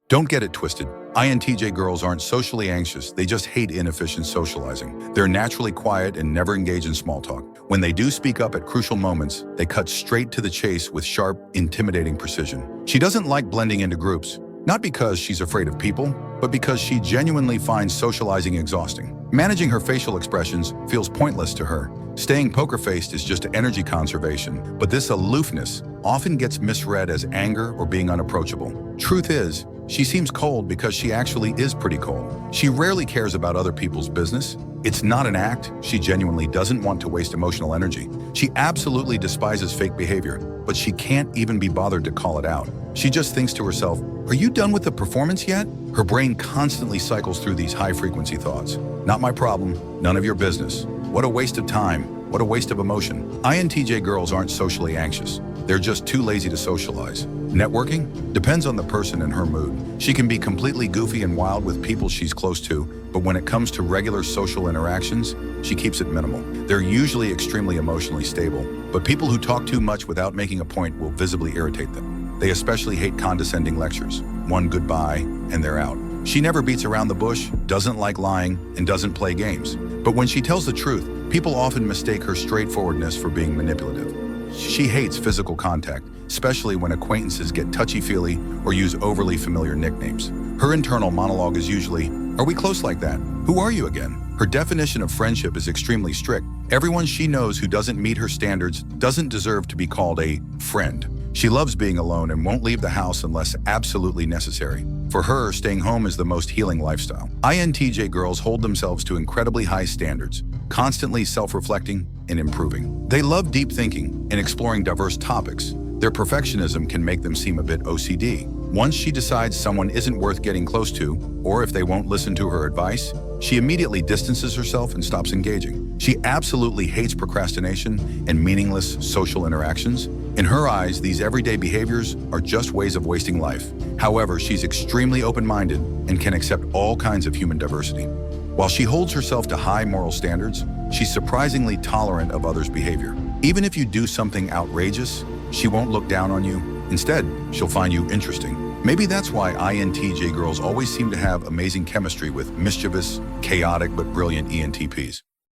Don't get it twisted. INTJ girls aren't socially anxious, they just hate inefficient socializing. They're naturally quiet and never engage in small talk. When they do speak up at crucial moments, they cut straight to the chase with sharp, intimidating precision. She doesn't like blending into groups, not because she's afraid of people, but because she genuinely finds socializing exhausting. Managing her facial expressions feels pointless to her. Staying poker-faced is just energy conservation, but this aloofness often gets misread as anger or being unapproachable. Truth is, she seems cold because she actually is pretty cold. She rarely cares about other people's business. It's not an act. She genuinely doesn't want to waste emotional energy. She absolutely despises fake behavior, but she can't even be bothered to call it out. She just thinks to herself, "Are you done with the performance yet?" Her brain constantly cycles through these high-frequency thoughts. Not my problem, none of your business. What a waste of time, what a waste of emotion. INTJ girls aren't socially anxious. They're just too lazy to socialize. Networking depends on the person and her mood. She can be completely goofy and wild with people she's close to, but when it comes to regular social interactions, she keeps it minimal. They're usually extremely emotionally stable, but people who talk too much without making a point will visibly irritate them. They especially hate condescending lectures. One goodbye, and they're out. She never beats around the bush, doesn't like lying, and doesn't play games. But when she tells the truth, people often mistake her straightforwardness for being manipulative. She hates physical contact, especially when acquaintances get touchy-feely or use overly familiar nicknames. Her internal monologue is usually, "Are we close like that? Who are you again?" Her definition of friendship is extremely strict. Everyone she knows who doesn't meet her standards doesn't deserve to be called a friend. She loves being alone and won't leave the house unless absolutely necessary. For her, staying home is the most healing lifestyle. INTJ girls hold themselves to incredibly high standards, constantly self-reflecting and improving. They love deep thinking and exploring diverse topics. Their perfectionism can make them seem a bit OCD. Once she decides someone isn't worth getting close to, or if they won't listen to her advice, she immediately distances herself and stops engaging. She absolutely hates procrastination and meaningless social interactions. In her eyes, these everyday behaviors are just ways of wasting life. However, she's extremely open-minded and can accept all kinds of human diversity. While she holds herself to high moral standards, she's surprisingly tolerant of others' behavior. Even if you do something outrageous, she won't look down on you. Instead, she'll find you interesting. Maybe that's why INTJ girls always seem to have amazing chemistry with mischievous, chaotic, but brilliant ENTPs.